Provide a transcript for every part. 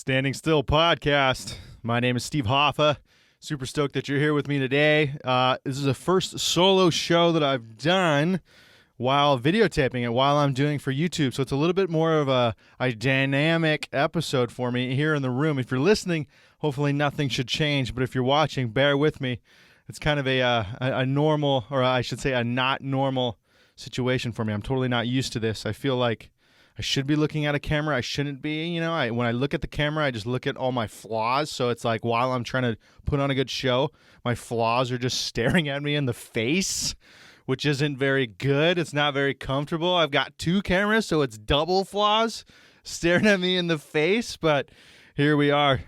Standing Still podcast. My name is Steve Hoffa. Super stoked that you're here with me today. This is the first solo show that I've done while videotaping it, while I'm doing for YouTube. So it's a little bit more of a dynamic episode for me here in the room. If you're listening, hopefully nothing should change. But if you're watching, bear with me. It's kind of a normal, or I should say a not normal situation for me. I'm totally not used to this. I feel like I should be looking at a camera. I shouldn't be. You know, when I look at the camera, I just look at all my flaws. So it's like while I'm trying to put on a good show, my flaws are just staring at me in the face, which isn't very good. It's not very comfortable. I've got two cameras, so it's double flaws staring at me in the face. But here we are.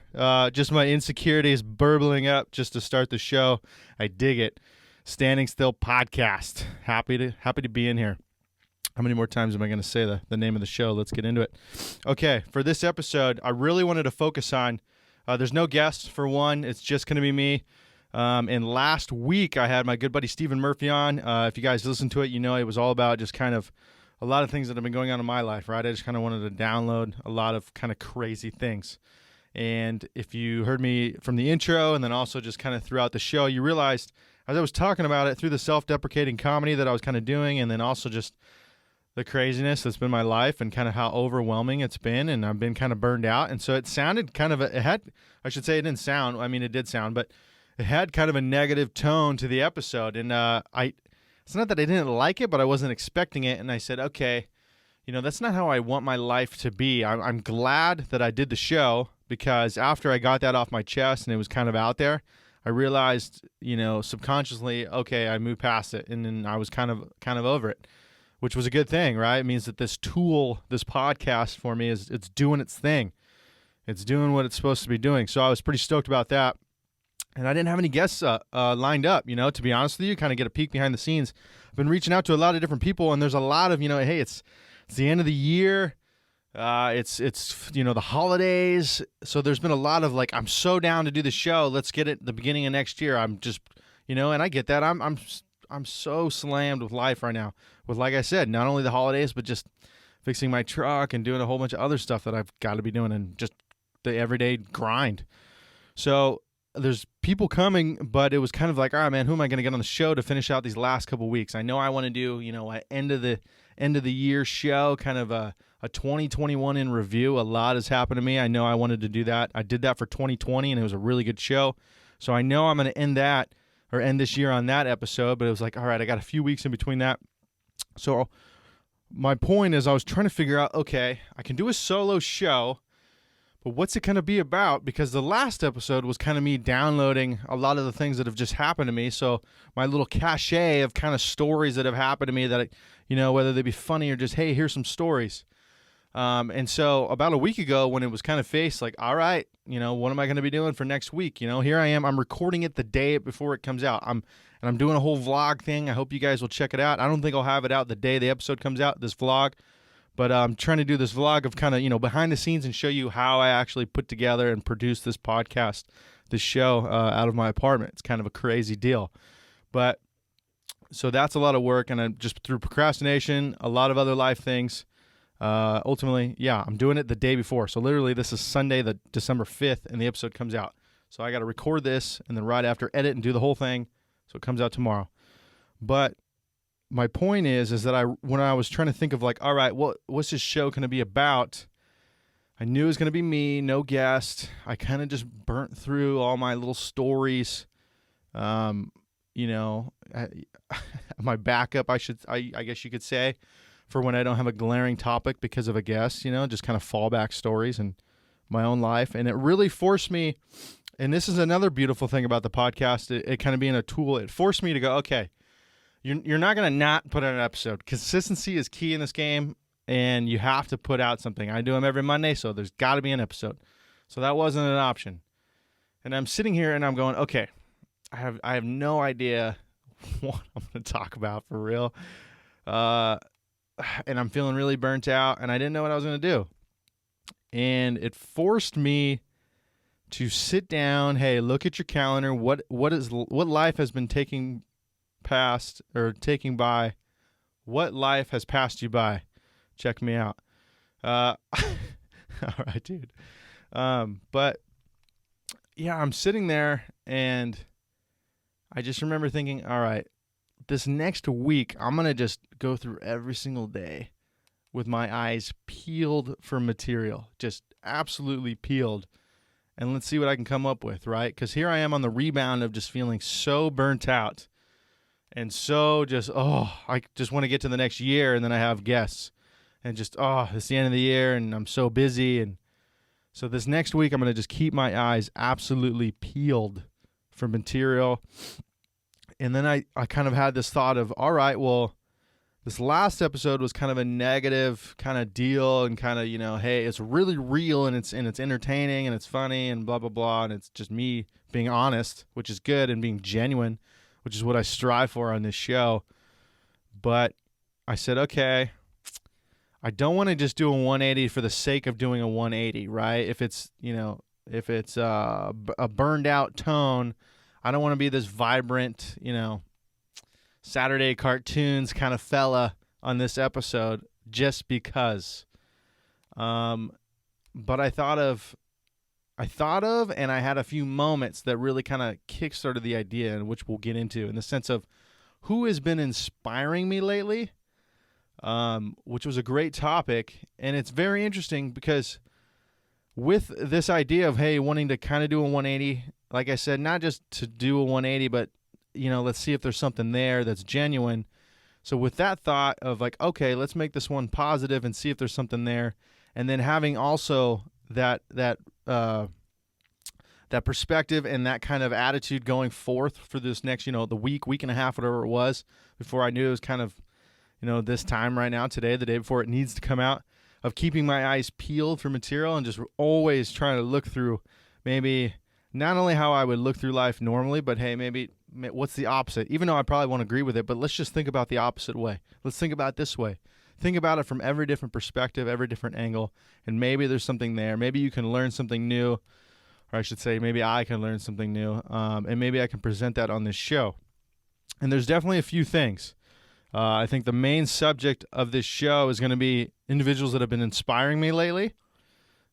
Just my insecurities burbling up just to start the show. I dig it. Standing Still podcast. Happy to be in here. How many more times am I going to say the name of the show? Let's get into it. Okay, for this episode, I really wanted to focus on, there's no guests for one. It's just going to be me. And last week, I had my good buddy Stephen Murphy on. If you guys listen to it, you know it was all about just kind of a lot of things that have been going on in my life, right? I just kind of wanted to download a lot of kind of crazy things. And if you heard me from the intro and then also just kind of throughout the show, you realized as I was talking about it through the self-deprecating comedy that I was kind of doing, and then also just the craziness that's been my life and kind of how overwhelming it's been, and I've been kind of burned out. And so it sounded kind of, it did sound, but it had kind of a negative tone to the episode. And it's not that I didn't like it, but I wasn't expecting it. And I said, okay, you know, that's not how I want my life to be. I'm glad that I did the show, because after I got that off my chest and it was kind of out there, I realized, you know, subconsciously, okay, I moved past it, and then I was kind of over it, which was a good thing, right? It means that this tool, this podcast for me, it's doing its thing. It's doing what it's supposed to be doing. So I was pretty stoked about that. And I didn't have any guests lined up, you know, to be honest with you, kind of get a peek behind the scenes. I've been reaching out to a lot of different people, and there's a lot of, you know, hey, it's the end of the year. It's you know, the holidays. So there's been a lot of like, I'm so down to do the show. Let's get it the beginning of next year. I'm just, you know, and I get that. I'm so slammed with life right now. With, like I said, not only the holidays, but just fixing my truck and doing a whole bunch of other stuff that I've got to be doing, and just the everyday grind. So there's people coming, but it was kind of like, all right, man, who am I going to get on the show to finish out these last couple weeks? I know I want to do, you know, an end of the year show, kind of a 2021 in review. A lot has happened to me. I know I wanted to do that. I did that for 2020, and it was a really good show. So I know I'm going to end this year on that episode, but it was like, all right, I got a few weeks in between that. So my point is, I was trying to figure out, okay, I can do a solo show, but what's it going to be about? Because the last episode was kind of me downloading a lot of the things that have just happened to me. So my little cachet of kind of stories that have happened to me that, you know, whether they be funny or just, hey, here's some stories. And so about a week ago, when it was kind of faced like, all right, you know, what am I going to be doing for next week? You know, here I am. I'm recording it the day before it comes out. I'm doing a whole vlog thing. I hope you guys will check it out. I don't think I'll have it out the day the episode comes out, this vlog. But I'm trying to do this vlog of kind of, you know, behind the scenes and show you how I actually put together and produce this podcast, this show out of my apartment. It's kind of a crazy deal. But so that's a lot of work. And I'm just through procrastination, a lot of other life things. Ultimately, yeah, I'm doing it the day before. So literally this is Sunday, the December 5th, and the episode comes out. So I got to record this and then right after edit and do the whole thing. So it comes out tomorrow. But my point is that when I was trying to think of like, all right, what's this show going to be about? I knew it was going to be me, no guest. I kind of just burnt through all my little stories. You know, my backup, I guess you could say, for when I don't have a glaring topic because of a guest, you know, just kind of fallback stories and my own life. And it really forced me, and this is another beautiful thing about the podcast, it kind of being a tool. It forced me to go, okay, you're not going to not put out an episode. Consistency is key in this game, and you have to put out something. I do them every Monday, so there's got to be an episode. So that wasn't an option. And I'm sitting here and I'm going, okay, I have no idea what I'm going to talk about for real. And I'm feeling really burnt out, and I didn't know what I was going to do. And it forced me to sit down, hey, look at your calendar. What life has been taking by? What life has passed you by? Check me out. All right, dude. But yeah, I'm sitting there and I just remember thinking, all right, this next week, I'm going to just go through every single day with my eyes peeled for material, just absolutely peeled. And let's see what I can come up with, right? Because here I am on the rebound of just feeling so burnt out and so just, I just want to get to the next year, and then I have guests. And just, it's the end of the year and I'm so busy. And so this next week, I'm going to just keep my eyes absolutely peeled for material. And then I kind of had this thought of, all right, well, this last episode was kind of a negative kind of deal and kind of, hey, it's really real and it's entertaining and it's funny and blah, blah, blah. And it's just me being honest, which is good, and being genuine, which is what I strive for on this show. But I said, okay, I don't want to just do a 180 for the sake of doing a 180, right? If it's a burned out tone, I don't want to be this vibrant, Saturday cartoons kind of fella on this episode just because. But I thought of, and I had a few moments that really kind of kickstarted the idea, and which we'll get into, in the sense of who has been inspiring me lately, which was a great topic. And it's very interesting because with this idea of, hey, wanting to kind of do a 180, like I said, not just to do a 180, but, let's see if there's something there that's genuine. So with that thought of like, okay, let's make this one positive and see if there's something there. And then having also that perspective and that kind of attitude going forth for this next, the week and a half, whatever it was, before I knew it was kind of, this time right now, today, the day before it needs to come out, of keeping my eyes peeled for material and just always trying to look through maybe not only how I would look through life normally, but hey, maybe what's the opposite? Even though I probably won't agree with it, but let's just think about the opposite way. Let's think about it this way. Think about it from every different perspective, every different angle, and maybe there's something there. Maybe you can learn something new, or I should say maybe I can learn something new, and maybe I can present that on this show. And there's definitely a few things. I think the main subject of this show is going to be individuals that have been inspiring me lately.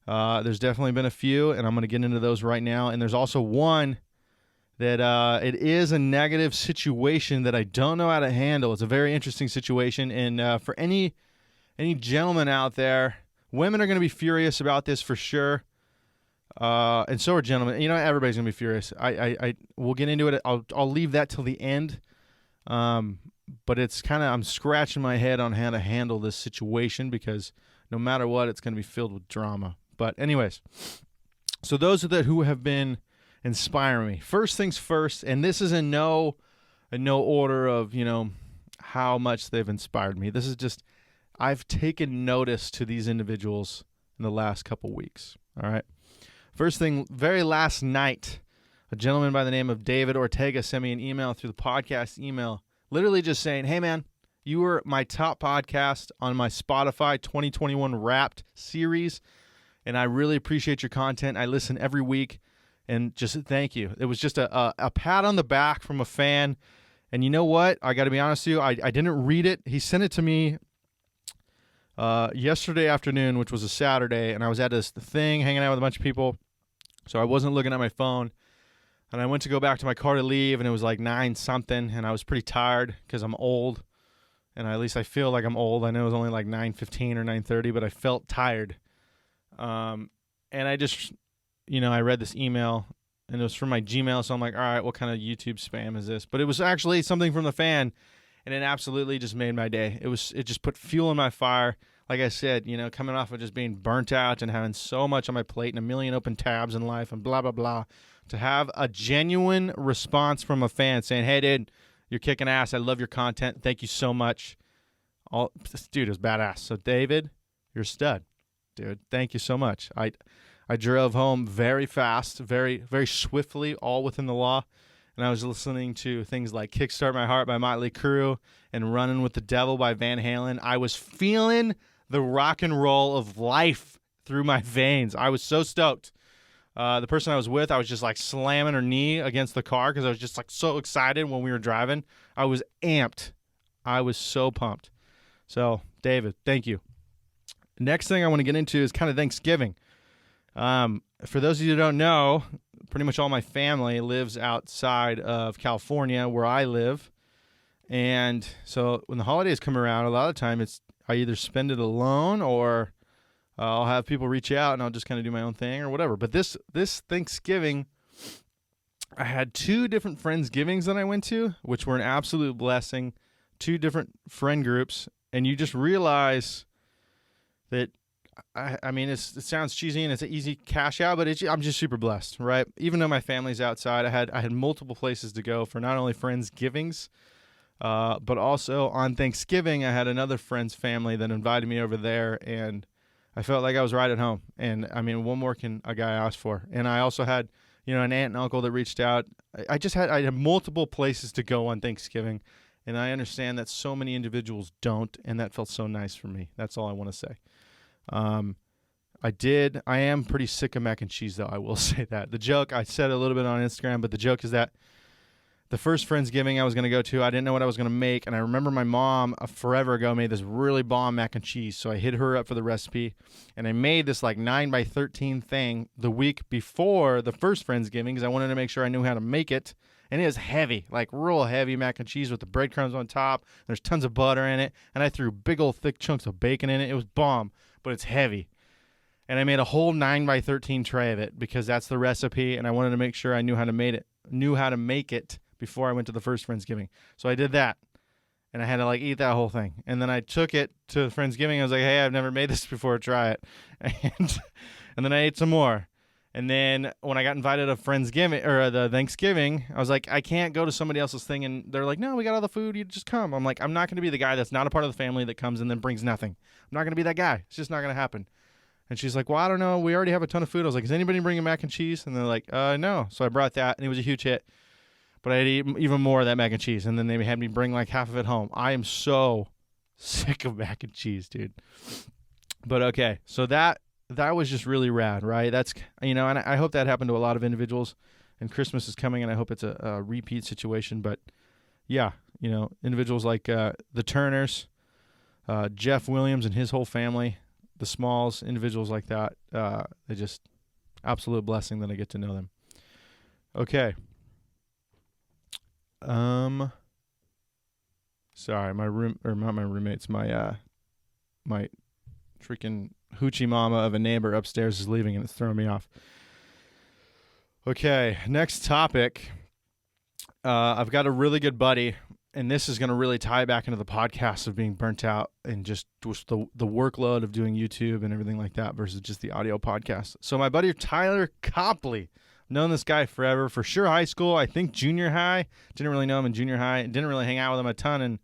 There's definitely been a few, and I'm going to get into those right now. And there's also one that it is a negative situation that I don't know how to handle. It's a very interesting situation, and for any gentlemen out there, women are going to be furious about this for sure, and so are gentlemen. Everybody's going to be furious. We'll get into it. I'll leave that till the end. But it's kind of, I'm scratching my head on how to handle this situation because no matter what, it's going to be filled with drama. But anyways, so those who have been inspiring me. First things first, and this is in no order of, how much they've inspired me. This is just, I've taken notice to these individuals in the last couple weeks. All right. First thing, very last night, a gentleman by the name of David Ortega sent me an email through the podcast email, literally just saying, hey, man, you were my top podcast on my Spotify 2021 Wrapped series, and I really appreciate your content. I listen every week, and just thank you. It was just a pat on the back from a fan, and you know what? I got to be honest with you. I didn't read it. He sent it to me yesterday afternoon, which was a Saturday, and I was at this thing hanging out with a bunch of people, so I wasn't looking at my phone. And I went to go back to my car to leave, and it was like 9-something, and I was pretty tired because I'm old, and at least I feel like I'm old. I know it was only like 9:15 or 9:30, but I felt tired. And I just, I read this email, and it was from my Gmail, so I'm like, all right, what kind of YouTube spam is this? But it was actually something from the fan, and it absolutely just made my day. It just put fuel in my fire. Like I said, coming off of just being burnt out and having so much on my plate and a million open tabs in life and blah, blah, blah. To have a genuine response from a fan saying, hey, dude, you're kicking ass. I love your content. Thank you so much. Dude, it was badass. So, David, you're a stud. Dude, thank you so much. I drove home very fast, very, very swiftly, all within the law. And I was listening to things like Kickstart My Heart by Motley Crue and Running with the Devil by Van Halen. I was feeling the rock and roll of life through my veins. I was so stoked. The person I was with, I was just like slamming her knee against the car because I was just like so excited when we were driving. I was amped. I was so pumped. So, David, thank you. Next thing I want to get into is kind of Thanksgiving. And for those of you who don't know, pretty much all my family lives outside of California where I live. And so when the holidays come around, a lot of the time I either spend it alone or I'll have people reach out and I'll just kind of do my own thing or whatever. But this Thanksgiving, I had 2 different Friendsgivings that I went to, which were an absolute blessing. 2 different friend groups. And you just realize that, I mean, it sounds cheesy and it's an easy cash out, but I'm just super blessed, right? Even though my family's outside, I had multiple places to go for not only Friendsgivings, but also on Thanksgiving, I had another friend's family that invited me over there, and I felt like I was right at home. And I mean, what more can a guy ask for? And I also had, an aunt and uncle that reached out. I had multiple places to go on Thanksgiving, and I understand that so many individuals don't, and that felt so nice for me. That's all I want to say. I am pretty sick of mac and cheese, though. I will say that. The joke, I said a little bit on Instagram, but the joke is that the first Friendsgiving I was going to go to, I didn't know what I was going to make, and I remember my mom forever ago made this really bomb mac and cheese, so I hit her up for the recipe, and I made this like 9x13 thing the week before the first Friendsgiving because I wanted to make sure I knew how to make it, and it was heavy, like real heavy mac and cheese with the breadcrumbs on top. There's tons of butter in it, and I threw big old thick chunks of bacon in it. It was bomb, but it's heavy. And I made a whole 9x13 tray of it because that's the recipe, and I wanted to make sure I knew how to make it before I went to the first Friendsgiving. So I did that, and I had to eat that whole thing. And then I took it to Friendsgiving. I was like, hey, I've never made this before. Try it. And then I ate some more. And then when I got invited to Friendsgiving or the Thanksgiving, I was like, I can't go to somebody else's thing. And they're like, no, we got all the food. You just come. I'm like, I'm not going to be the guy that's not a part of the family that comes and then brings nothing. I'm not going to be that guy. It's just not going to happen. And she's like, well, I don't know. We already have a ton of food. I was like, is anybody bringing mac and cheese? And they're like, no. So I brought that, and it was a huge hit. But I had even more of that mac and cheese, and then they had me bring half of it home. I am so sick of mac and cheese, dude. But okay, so that was just really rad, right? That's, and I hope that happened to a lot of individuals, and Christmas is coming, and I hope it's a repeat situation. But yeah, individuals like the Turners, Jeff Williams and his whole family, the Smalls, individuals like that, they just absolute blessing that I get to know them. Okay. Sorry, my roommates, my freaking hoochie mama of a neighbor upstairs is leaving, and it's throwing me off. Okay, next topic. I've got a really good buddy, and this is going to really tie back into the podcast of being burnt out and just the workload of doing YouTube and everything like that versus just the audio podcast. So my buddy Tyler Copley, known this guy forever, for sure high school, I think junior high. Didn't really know him in junior high. Didn't really hang out with him a ton in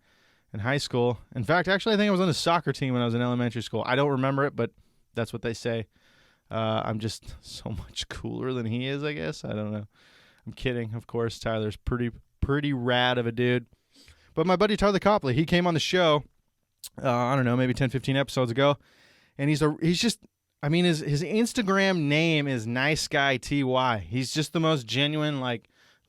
high school. In fact, actually, I think I was on a soccer team when I was in elementary school. I don't remember it, but that's what they say. I'm just so much cooler than he is, I guess. I don't know. I'm kidding. Of course, Tyler's pretty rad of a dude. But my buddy Tyler Copley, he came on the show, I don't know, maybe 10, 15 episodes ago, and he's just... I mean, his Instagram name is Nice Guy TY. He's just the most genuine,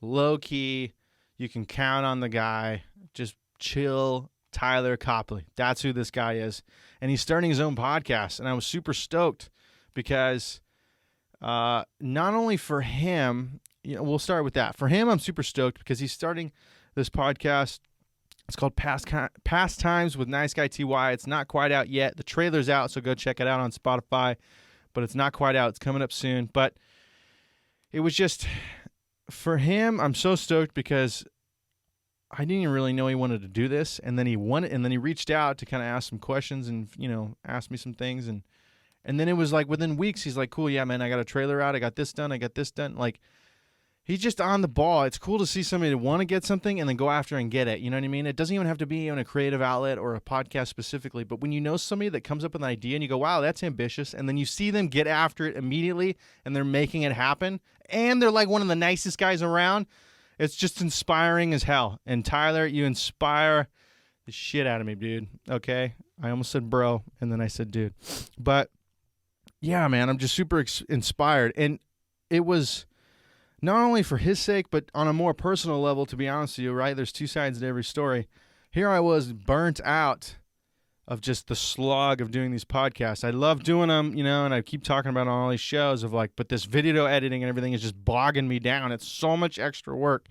low key. You can count on the guy. Just chill, Tyler Copley. That's who this guy is, and he's starting his own podcast. And I was super stoked because not only for him, we'll start with that. For him, I'm super stoked because he's starting this podcast. It's called Pastimes with Nice Guy TY. It's not quite out yet. The trailer's out, so go check it out on Spotify. But it's not quite out. It's coming up soon. But it was just, for him, I'm so stoked because I didn't even really know he wanted to do this. And then he reached out to kind of ask some questions and, ask me some things. And then it was within weeks, he's like, cool, yeah, man, I got a trailer out. I got this done. He's just on the ball. It's cool to see somebody want to get something and then go after and get it. You know what I mean? It doesn't even have to be on a creative outlet or a podcast specifically. But when you know somebody that comes up with an idea and you go, wow, that's ambitious. And then you see them get after it immediately and they're making it happen. And they're one of the nicest guys around. It's just inspiring as hell. And Tyler, you inspire the shit out of me, dude. Okay? I almost said bro, and then I said dude. But yeah, man, I'm just super inspired. And it was... not only for his sake, but on a more personal level, to be honest with you, right? There's two sides to every story. Here I was burnt out of just the slog of doing these podcasts. I love doing them, and I keep talking about it on all these shows of like, but this video editing and everything is just bogging me down. It's so much extra work.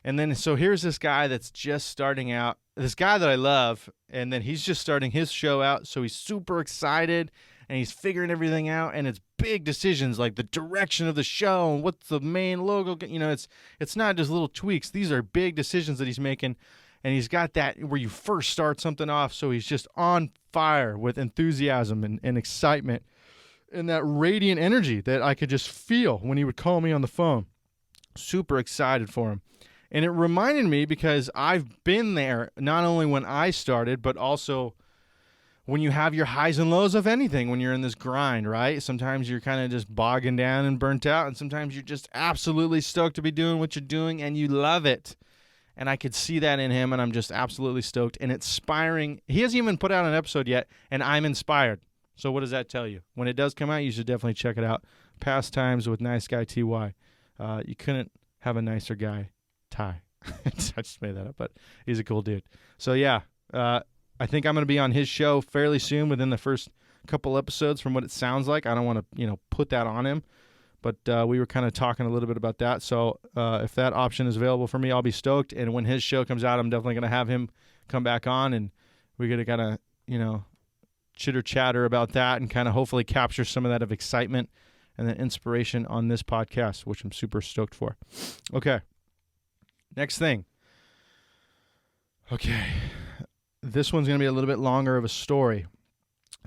And then, so here's this guy that's just starting out, this guy that I love, and then he's just starting his show out, so he's super excited, and he's figuring everything out, and it's big decisions, like the direction of the show, and what's the main logo, it's not just little tweaks. These are big decisions that he's making, and he's got that where you first start something off, so he's just on fire with enthusiasm and excitement, and that radiant energy that I could just feel when he would call me on the phone. Super excited for him. And it reminded me because I've been there not only when I started, but also when you have your highs and lows of anything when you're in this grind, right? Sometimes you're kind of just bogging down and burnt out, and sometimes you're just absolutely stoked to be doing what you're doing, and you love it. And I could see that in him, and I'm just absolutely stoked and inspiring. He hasn't even put out an episode yet, and I'm inspired. So what does that tell you? When it does come out, you should definitely check it out. Pastimes with Nice Guy TY. You couldn't have a nicer guy. Ty. I just made that up, but he's a cool dude. So yeah, I think I'm going to be on his show fairly soon within the first couple episodes from what it sounds like. I don't want to, put that on him, but we were kind of talking a little bit about that. So if that option is available for me, I'll be stoked. And when his show comes out, I'm definitely going to have him come back on, and we're going to kind of, chitter chatter about that and kind of hopefully capture some of that of excitement and the inspiration on this podcast, which I'm super stoked for. Okay. Next thing. Okay. This one's going to be a little bit longer of a story.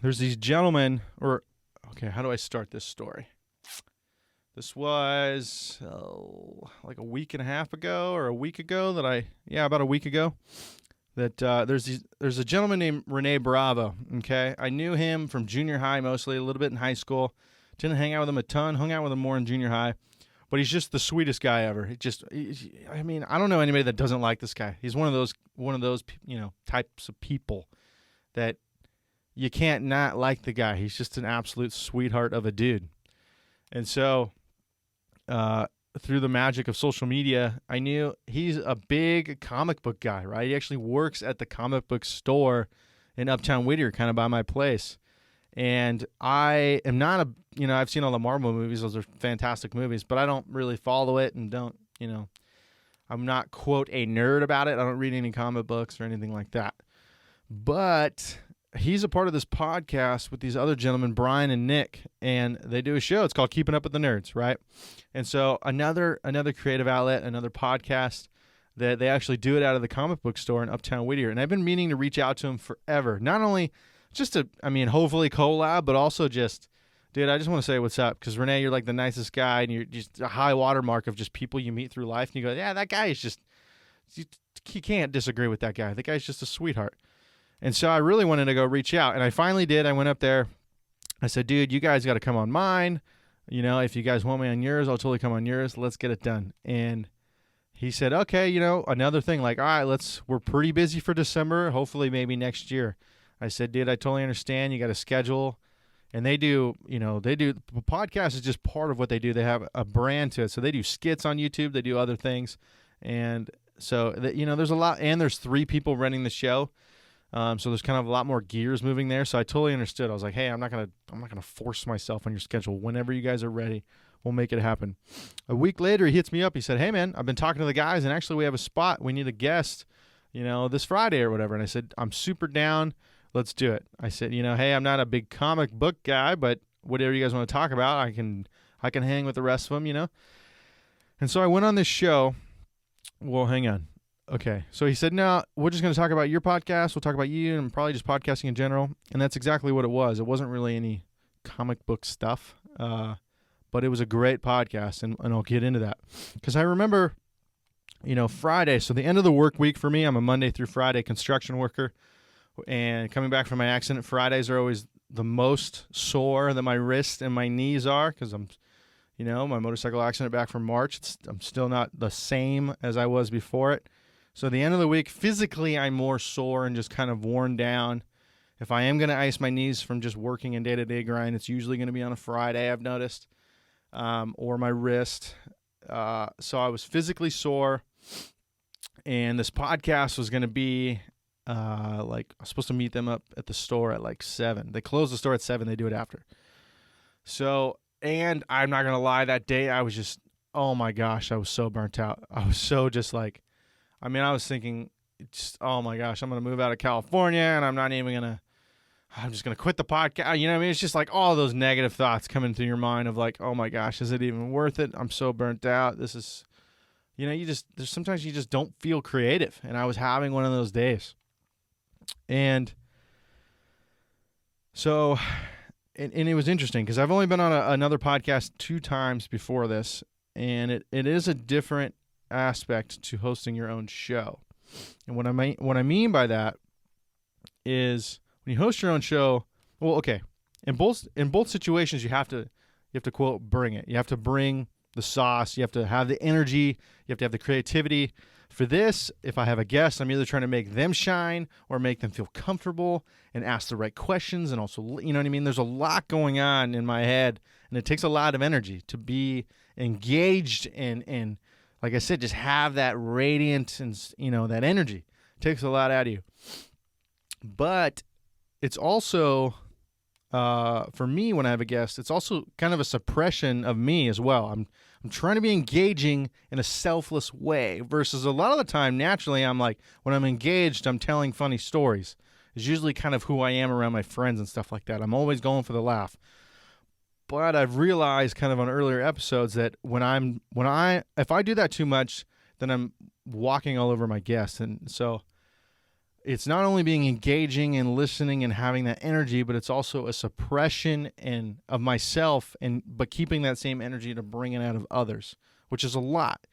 There's these gentlemen, how do I start this story? This was like a week and a half ago or a week ago about a week ago, that there's a gentleman named Rene Bravo, okay? I knew him from junior high mostly, a little bit in high school. Didn't hang out with him a ton, hung out with him more in junior high. But he's just the sweetest guy ever. I don't know anybody that doesn't like this guy. He's one of those, types of people that you can't not like the guy. He's just an absolute sweetheart of a dude. And so, through the magic of social media, I knew he's a big comic book guy, right? He actually works at the comic book store in Uptown Whittier, kind of by my place. And I am not I've seen all the Marvel movies. Those are fantastic movies, but I don't really follow it and don't, I'm not, quote, a nerd about it. I don't read any comic books or anything like that. But he's a part of this podcast with these other gentlemen, Brian and Nick, and they do a show. It's called Keeping Up with the Nerds, right? And so another creative outlet, another podcast that they actually do it out of the comic book store in Uptown Whittier. And I've been meaning to reach out to him forever. Not only just to, hopefully collab, but also just, dude, I just want to say what's up, because Renee, you're like the nicest guy, and you're just a high watermark of just people you meet through life, and you go, yeah, that guy is just, you can't disagree with that guy. The guy's just a sweetheart. And so I really wanted to go reach out, and I finally did. I went up there. I said, dude, you guys got to come on mine. If you guys want me on yours, I'll totally come on yours. Let's get it done. And he said, okay, another thing, like, all right, we're pretty busy for December, hopefully maybe next year. I said, dude, I totally understand. You got to schedule. And they do, the podcast is just part of what they do. They have a brand to it. So they do skits on YouTube. They do other things. And so, there's a lot. And there's 3 people running the show. So there's kind of a lot more gears moving there. So I totally understood. I was like, hey, I'm not gonna force myself on your schedule. Whenever you guys are ready, we'll make it happen. A week later, he hits me up. He said, hey, man, I've been talking to the guys, and actually we have a spot. We need a guest, this Friday or whatever. And I said, I'm super down. Let's do it. I said, hey, I'm not a big comic book guy, but whatever you guys want to talk about, I can hang with the rest of them, And so I went on this show. Well, hang on. Okay. So he said, no, we're just going to talk about your podcast. We'll talk about you and probably just podcasting in general. And that's exactly what it was. It wasn't really any comic book stuff, but it was a great podcast, and I'll get into that. Because I remember, Friday, so the end of the work week for me, I'm a Monday through Friday construction worker. And coming back from my accident, Fridays are always the most sore that my wrist and my knees are, because I'm, my motorcycle accident back from March. I'm still not the same as I was before it. So the end of the week, physically, I'm more sore and just kind of worn down. If I am going to ice my knees from just working in day-to-day grind, it's usually going to be on a Friday, I've noticed, or my wrist. So I was physically sore, and this podcast was going to be Like I was supposed to meet them up at the store at like 7. They close the store at 7. They do it after. So, and I'm not gonna lie, that day I was just, oh my gosh, I was so burnt out. I was so just like, I mean, I was thinking, just, oh my gosh, I'm gonna move out of California, and I'm just gonna quit the podcast. You know what I mean? It's just like all those negative thoughts coming through your mind of like, oh my gosh, is it even worth it? I'm so burnt out. This is, there's sometimes you just don't feel creative, and I was having one of those days. And so, and it was interesting because I've only been on another podcast 2 times before this, and it is a different aspect to hosting your own show. And what I mean by that is when you host your own show, well, okay, in both situations you have to quote bring it. You have to bring the sauce. You have to have the energy. You have to have the creativity. For this, if I have a guest, I'm either trying to make them shine or make them feel comfortable and ask the right questions. And also, you know what I mean? There's a lot going on in my head, and it takes a lot of energy to be engaged and like I said, just have that radiant and, that energy. It takes a lot out of you. But it's also, for me, when I have a guest, it's also kind of a suppression of me as well. I'm trying to be engaging in a selfless way versus a lot of the time, naturally, I'm like, when I'm engaged, I'm telling funny stories. It's usually kind of who I am around my friends and stuff like that. I'm always going for the laugh. But I've realized kind of on earlier episodes that if I do that too much, then I'm walking all over my guests. And so it's not only being engaging and listening and having that energy, but it's also a suppression of myself, but keeping that same energy to bring it out of others, which is a lot.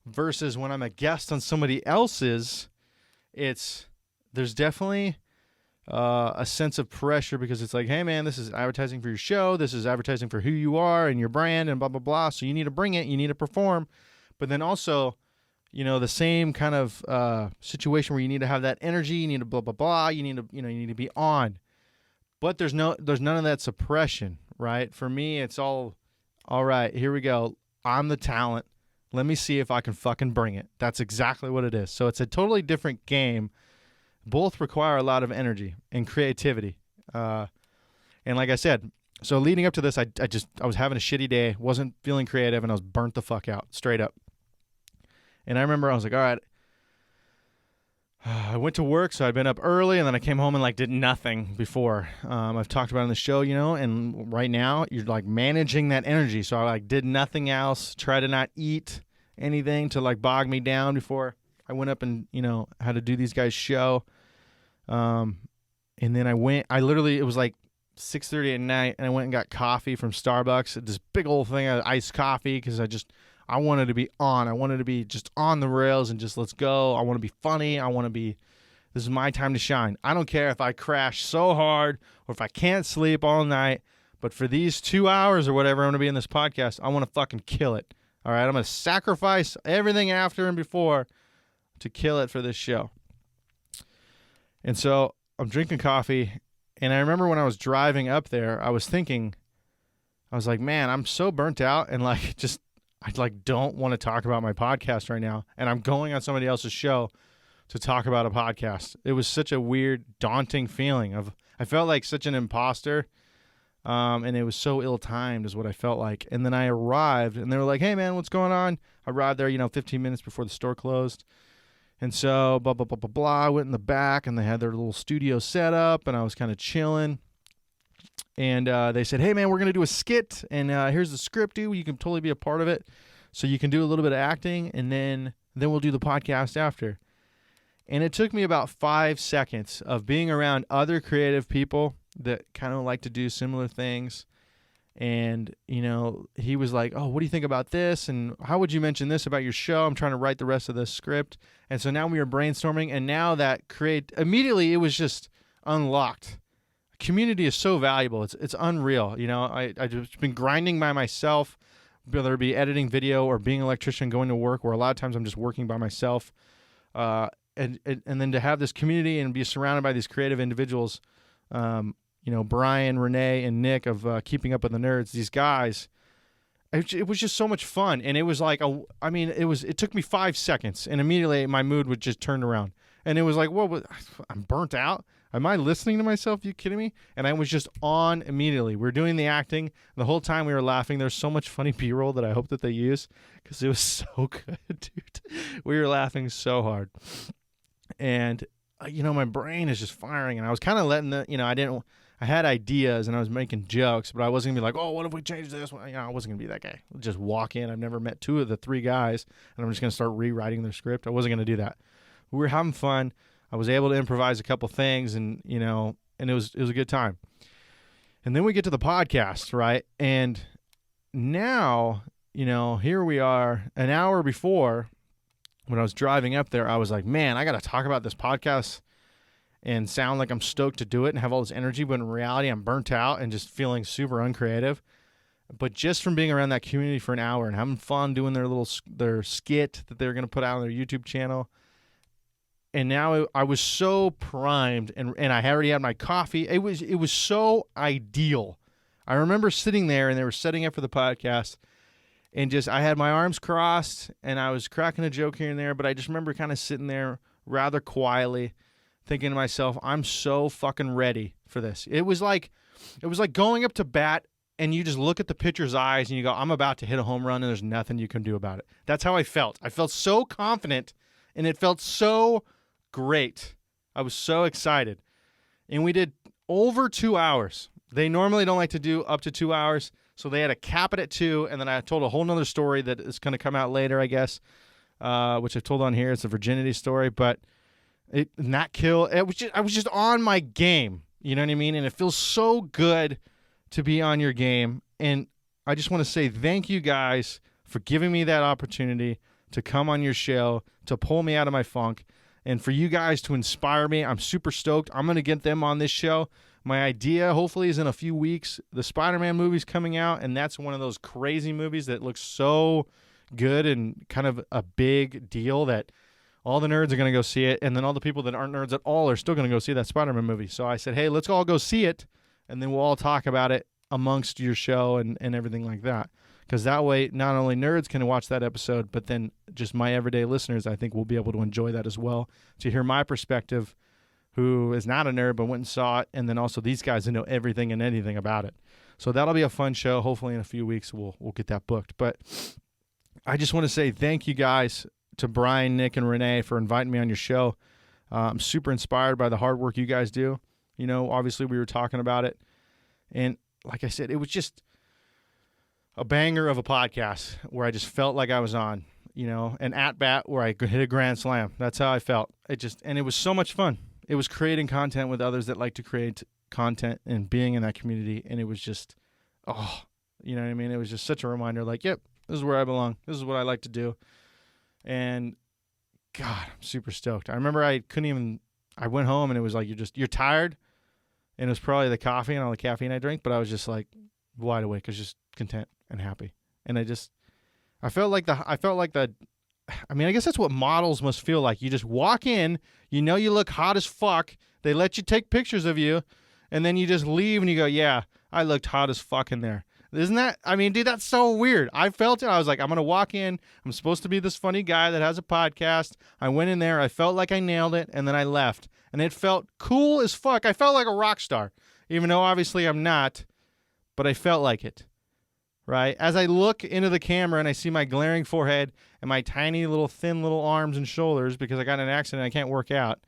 Versus when I'm a guest on somebody else's, there's definitely a sense of pressure because it's like, hey man, this is advertising for your show, this is advertising for who you are and your brand and blah blah blah. So you need to bring it, you need to perform, but then also, the same kind of situation where you need to have that energy, you need to blah blah blah, you need to be on, but there's none of that suppression, right? For me, it's all right. Here we go. I'm the talent. Let me see if I can fucking bring it. That's exactly what it is. So it's a totally different game. Both require a lot of energy and creativity. And like I said, so leading up to this, I was having a shitty day, wasn't feeling creative, and I was burnt the fuck out, straight up. And I remember I was like, all right, I went to work, so I'd been up early, and then I came home and did nothing before. I've talked about it on the show, and right now you're managing that energy. So I did nothing else, try to not eat anything to bog me down before I went up and, had to do these guys' show. And then it was 6:30 at night, and I went and got coffee from Starbucks, this big old thing of iced coffee, because I wanted to be on. I wanted to be just on the rails and just let's go. I want to be funny. This is my time to shine. I don't care if I crash so hard or if I can't sleep all night, but for these 2 hours or whatever I'm going to be in this podcast, I want to fucking kill it. All right, I'm going to sacrifice everything after and before to kill it for this show. And so I'm drinking coffee, and I remember when I was driving up there, I was like, man, I'm so burnt out, and I don't want to talk about my podcast right now, and I'm going on somebody else's show to talk about a podcast. It was such a weird, daunting feeling I felt like such an imposter, and it was so ill-timed is what I felt like. And then I arrived, and they were like, hey man, what's going on? I arrived there, 15 minutes before the store closed. And so, blah, blah, blah, blah, blah. I went in the back, and they had their little studio set up, and I was kind of chilling. And they said, hey, man, we're going to do a skit, and here's the script, dude. You can totally be a part of it. So you can do a little bit of acting, and then we'll do the podcast after. And it took me about 5 seconds of being around other creative people that kind of like to do similar things. And, he was like, oh, what do you think about this? And how would you mention this about your show? I'm trying to write the rest of this script. And so now we were brainstorming, and now immediately it was just unlocked. Community is so valuable. It's unreal. I've just been grinding by myself, whether it be editing video or being an electrician, going to work, where a lot of times I'm just working by myself. And then to have this community and be surrounded by these creative individuals, Brian, Renee, and Nick of Keeping Up with the Nerds, these guys, it was just so much fun. And it was it took me 5 seconds, and immediately my mood would just turn around. And it was like, whoa, I'm burnt out. Am I listening to myself? Are you kidding me? And I was just on immediately. We were doing the acting. The whole time we were laughing. There's so much funny B-roll that I hope that they use because it was so good, dude. We were laughing so hard. And, my brain is just firing. And I was kind of letting I had ideas and I was making jokes, but I wasn't going to be like, oh, what if we change this? I wasn't going to be that guy. I'll just walk in. I've never met two of the three guys, and I'm just going to start rewriting their script. I wasn't going to do that. We were having fun. I was able to improvise a couple things, and it was a good time. And then we get to the podcast, right? And now, here we are. An hour before, when I was driving up there, I was like, man, I got to talk about this podcast and sound like I'm stoked to do it and have all this energy, but in reality, I'm burnt out and just feeling super uncreative. But just from being around that community for an hour and having fun doing their skit that they're going to put out on their YouTube channel, and now I was so primed, and I already had my coffee. It was so ideal. I remember sitting there, and they were setting up for the podcast, and I had my arms crossed, and I was cracking a joke here and there, but I just remember kind of sitting there rather quietly, thinking to myself, I'm so fucking ready for this. It was like going up to bat and you just look at the pitcher's eyes and you go, I'm about to hit a home run and there's nothing you can do about it. That's how I felt. I felt so confident and it felt so great. I was so excited. And we did over 2 hours. They normally don't like to do up to 2 hours, so they had to cap it at 2, and then I told a whole nother story that is going to come out later, I guess, which I've told on here. It's a virginity story, but I was just on my game, you know what I mean? And it feels so good to be on your game. And I just want to say thank you guys for giving me that opportunity to come on your show, to pull me out of my funk, and for you guys to inspire me. I'm super stoked. I'm going to get them on this show. My idea, hopefully, is in a few weeks. The Spider-Man movie's coming out, and that's one of those crazy movies that looks so good and kind of a big deal that all the nerds are going to go see it, and then all the people that aren't nerds at all are still going to go see that Spider-Man movie. So I said, hey, let's all go see it, and then we'll all talk about it amongst your show and everything like that. Because that way, not only nerds can watch that episode, but then just my everyday listeners, I think, will be able to enjoy that as well, to hear my perspective, who is not a nerd but went and saw it, and then also these guys who know everything and anything about it. So that'll be a fun show. Hopefully in a few weeks we'll get that booked. But I just want to say thank you guys to Brian, Nick, and Renee for inviting me on your show. I'm super inspired by the hard work you guys do. Obviously we were talking about it. And like I said, it was just a banger of a podcast where I just felt like I was on, an at-bat where I could hit a grand slam. That's how I felt. And it was so much fun. It was creating content with others that like to create content and being in that community. And it was just, you know what I mean? It was just such a reminder like, yep, this is where I belong. This is what I like to do. And God, I'm super stoked. I remember I went home and it was like, you're tired. And it was probably the coffee and all the caffeine I drank, but I was just like wide awake. I was just content and happy. And I guess that's what models must feel like. You just walk in, you look hot as fuck. They let you take pictures of you. And then you just leave and you go, yeah, I looked hot as fuck in there. Isn't that, dude, that's so weird. I felt it. I was like, I'm going to walk in. I'm supposed to be this funny guy that has a podcast. I went in there. I felt like I nailed it. And then I left. And it felt cool as fuck. I felt like a rock star, even though obviously I'm not, but I felt like it, right? As I look into the camera and I see my glaring forehead and my tiny little thin little arms and shoulders because I got in an accident and I can't work out.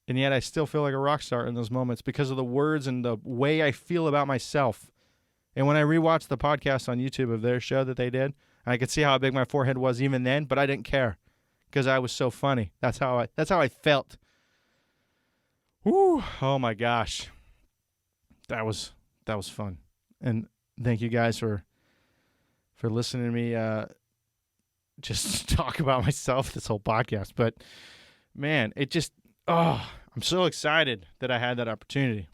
And yet I still feel like a rock star in those moments because of the words and the way I feel about myself. And when I rewatched the podcast on YouTube of their show that they did, I could see how big my forehead was even then, but I didn't care because I was so funny. That's how I felt. Woo! Oh my gosh. That was fun. And thank you guys for listening to me just talk about myself this whole podcast. But man, I'm so excited that I had that opportunity.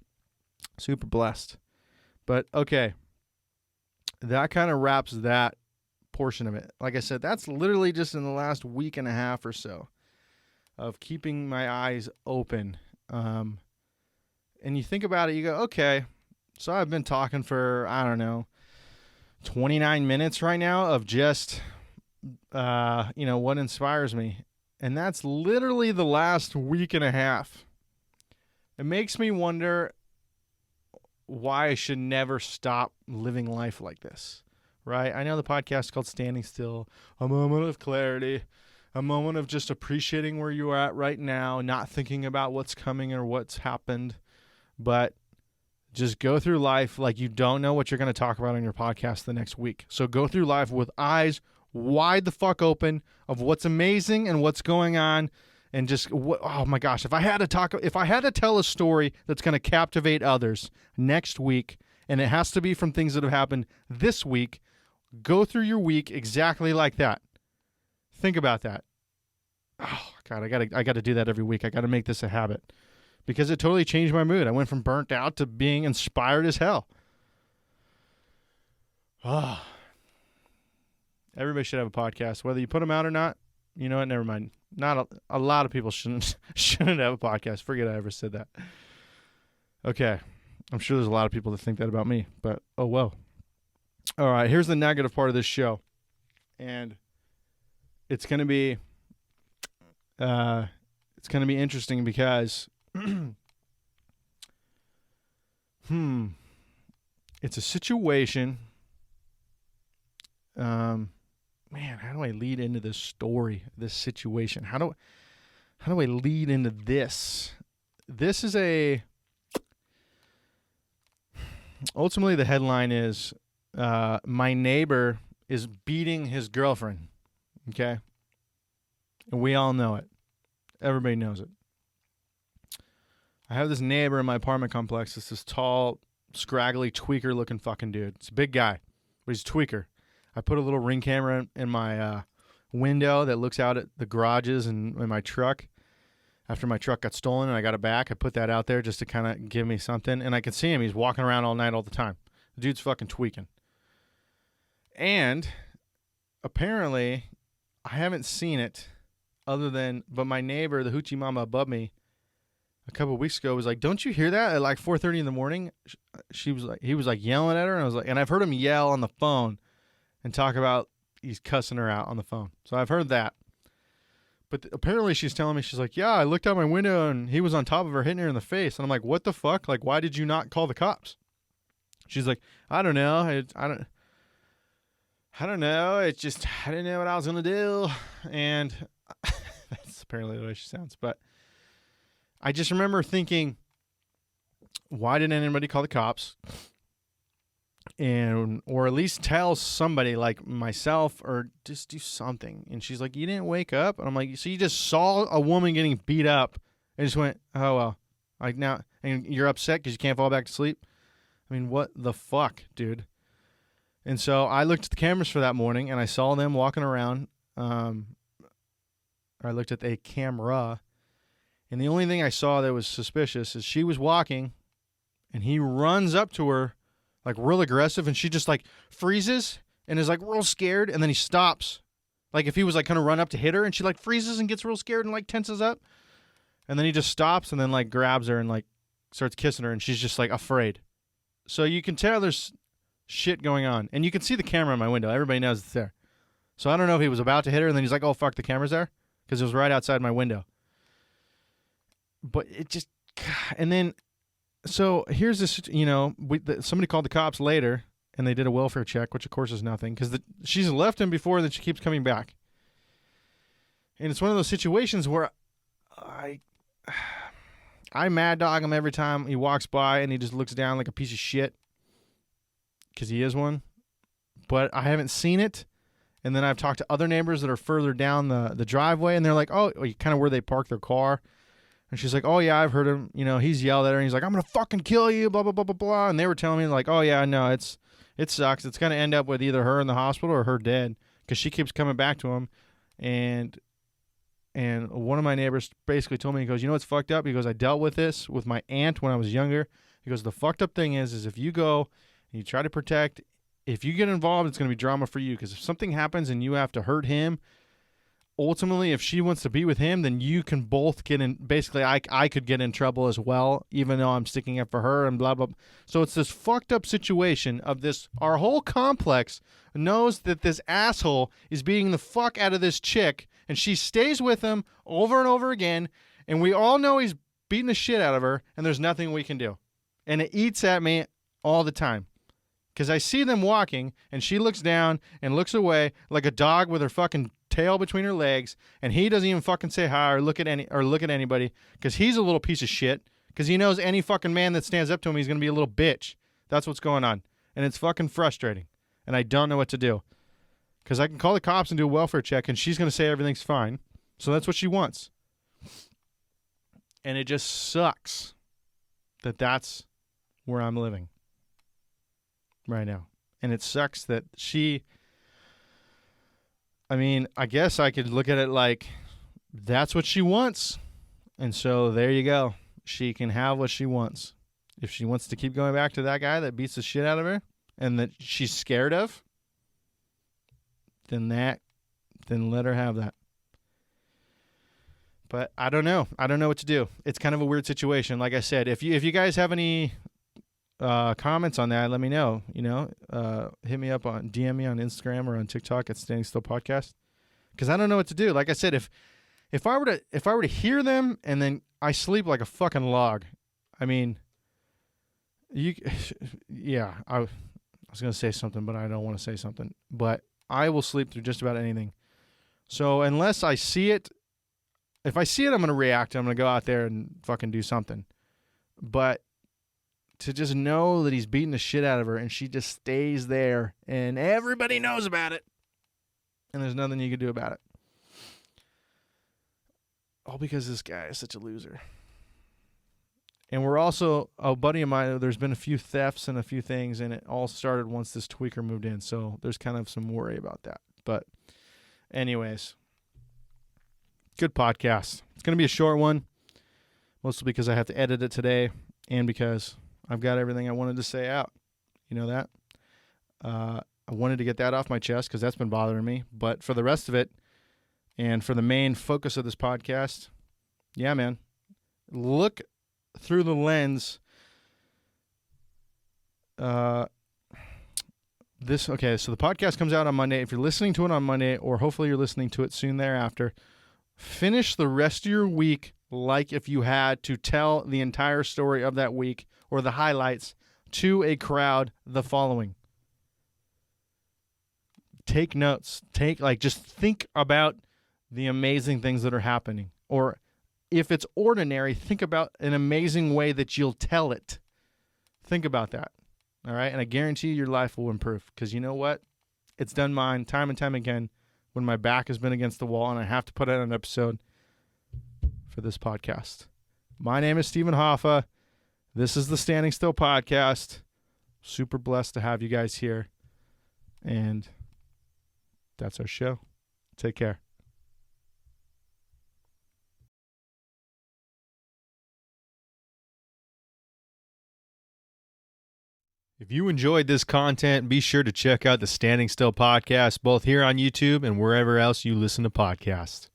Super blessed. But okay. That kind of wraps that portion of it. Like I said, that's literally just in the last week and a half or so of keeping my eyes open. And you think about it, you go, okay, so I've been talking for, 29 minutes right now of just, what inspires me. And that's literally the last week and a half. It makes me wonder why I should never stop living life like this, right? I know the podcast is called Standing Still, a moment of clarity, a moment of just appreciating where you're at right now, not thinking about what's coming or what's happened, but just go through life like you don't know what you're going to talk about on your podcast the next week. So go through life with eyes wide the fuck open of what's amazing and what's going on. And just, oh my gosh, if I had to tell a story that's going to captivate others next week, and it has to be from things that have happened this week, go through your week exactly like that. Think about that. Oh God, I got to do that every week. I got to make this a habit because it totally changed my mood. I went from burnt out to being inspired as hell. Oh. Everybody should have a podcast, whether you put them out or not. You know what? Never mind. Not a lot of people shouldn't have a podcast. Forget I ever said that. Okay. I'm sure there's a lot of people that think that about me, but oh well. All right, here's the negative part of this show. And it's going to be interesting because it's a situation. Man, how do I lead into this story, this situation? How do I lead into this? This is ultimately the headline is, my neighbor is beating his girlfriend. Okay. And we all know it. Everybody knows it. I have this neighbor in my apartment complex. It's this tall, scraggly, tweaker looking fucking dude. It's a big guy, but he's a tweaker. I put a little Ring camera in my window that looks out at the garages in my truck. After my truck got stolen and I got it back, I put that out there just to kind of give me something. And I can see him. He's walking around all night, all the time. The dude's fucking tweaking. And apparently, I haven't seen it but my neighbor, the hoochie mama above me, a couple of weeks ago was like, "Don't you hear that at like 4:30 in the morning?" He was like yelling at her, and I've heard him yell on the phone and talk about he's cussing her out on the phone. So I've heard that. But apparently she's telling me, she's like, "Yeah, I looked out my window and he was on top of her hitting her in the face." And I'm like, "What the fuck? Like, why did you not call the cops?" She's like, "I don't know. I don't know. It's just, I didn't know what I was going to do." And that's apparently the way she sounds. But I just remember thinking, why didn't anybody call the cops? Or at least tell somebody like myself, or just do something. And she's like, "You didn't wake up?" And I'm like, "So you just saw a woman getting beat up and just went, oh, well, like now, and you're upset because you can't fall back to sleep?" I mean, what the fuck, dude? And so I looked at the cameras for that morning and I saw them walking around. I looked at a camera, and the only thing I saw that was suspicious is she was walking and he runs up to her like real aggressive, and she just like freezes and is like real scared, and then he stops. Like if he was like kind of run up to hit her, and she like freezes and gets real scared and like tenses up. And then he just stops and then like grabs her and like starts kissing her, and she's just like afraid. So you can tell there's shit going on, and you can see the camera in my window. Everybody knows it's there. So I don't know if he was about to hit her and then he's like, "Oh fuck, the camera's there," because it was right outside my window. But it just, and then, so here's this, somebody called the cops later and they did a welfare check, which of course is nothing because she's left him before, then she keeps coming back. And it's one of those situations where I mad dog him every time he walks by and he just looks down like a piece of shit because he is one. But I haven't seen it. And then I've talked to other neighbors that are further down the driveway, and they're like, "Oh, kind of where they park their car." And she's like, "Oh, yeah, I've heard him. He's yelled at her, and he's like, 'I'm going to fucking kill you,' blah, blah, blah, blah, blah." And they were telling me, like, "Oh, yeah, no, it sucks. It's going to end up with either her in the hospital or her dead," because she keeps coming back to him. And one of my neighbors basically told me, he goes, "You know what's fucked up?" He goes, "I dealt with this with my aunt when I was younger." He goes, "The fucked up thing is if you go and you try to protect, if you get involved, it's going to be drama for you, because if something happens and you have to hurt him, ultimately, if she wants to be with him, then you can both get in. Basically, I could get in trouble as well, even though I'm sticking up for her and blah, blah. So it's this fucked up situation of this. Our whole complex knows that this asshole is beating the fuck out of this chick, And she stays with him over and over again, and we all know he's beating the shit out of her, and there's nothing we can do. And it eats at me all the time. Because I see them walking, and she looks down and looks away like a dog with her fucking tail between her legs, and he doesn't even fucking say hi or look at anybody, because he's a little piece of shit, because he knows any fucking man that stands up to him, he's going to be a little bitch. That's what's going on. And it's fucking frustrating. And I don't know what to do. Because I can call the cops and do a welfare check, and she's going to say everything's fine. So that's what she wants. And it just sucks that that's where I'm living right now. And it sucks that I guess I could look at it like that's what she wants. And so there you go. She can have what she wants. If she wants to keep going back to that guy that beats the shit out of her and that she's scared of, then let her have that. But I don't know. I don't know what to do. It's kind of a weird situation. Like I said, if you guys have any comments on that, let me know. Hit me up on DM me on Instagram or on TikTok at Standing Still Podcast, because I don't know what to do. Like I said, if I were to hear them and then I sleep like a fucking log. I mean, I was gonna say something, but I don't want to say something. But I will sleep through just about anything. So unless I see it, if I see it, I'm gonna react. I'm gonna go out there and fucking do something. But to just know that he's beating the shit out of her and she just stays there and everybody knows about it and there's nothing you can do about it. All because this guy is such a loser. And we're also, a buddy of mine, there's been a few thefts and a few things, and it all started once this tweaker moved in. So there's kind of some worry about that. But anyways, good podcast. It's going to be a short one, mostly because I have to edit it today and because I've got everything I wanted to say out. You know that? I wanted to get that off my chest because that's been bothering me. But for the rest of it, and for the main focus of this podcast, yeah, man, look through the lens. So the podcast comes out on Monday. If you're listening to it on Monday, or hopefully you're listening to it soon thereafter, finish the rest of your week like if you had to tell the entire story of that week or the highlights to a crowd the following. Take notes. Just think about the amazing things that are happening. Or if it's ordinary, think about an amazing way that you'll tell it. Think about that. All right? And I guarantee your life will improve. Because you know what? It's done mine time and time again when my back has been against the wall and I have to put out an episode for this podcast. My name is Stephen Hoffa. This is the Standing Still Podcast. Super blessed to have you guys here. And that's our show. Take care. If you enjoyed this content, be sure to check out the Standing Still Podcast, both here on YouTube and wherever else you listen to podcasts.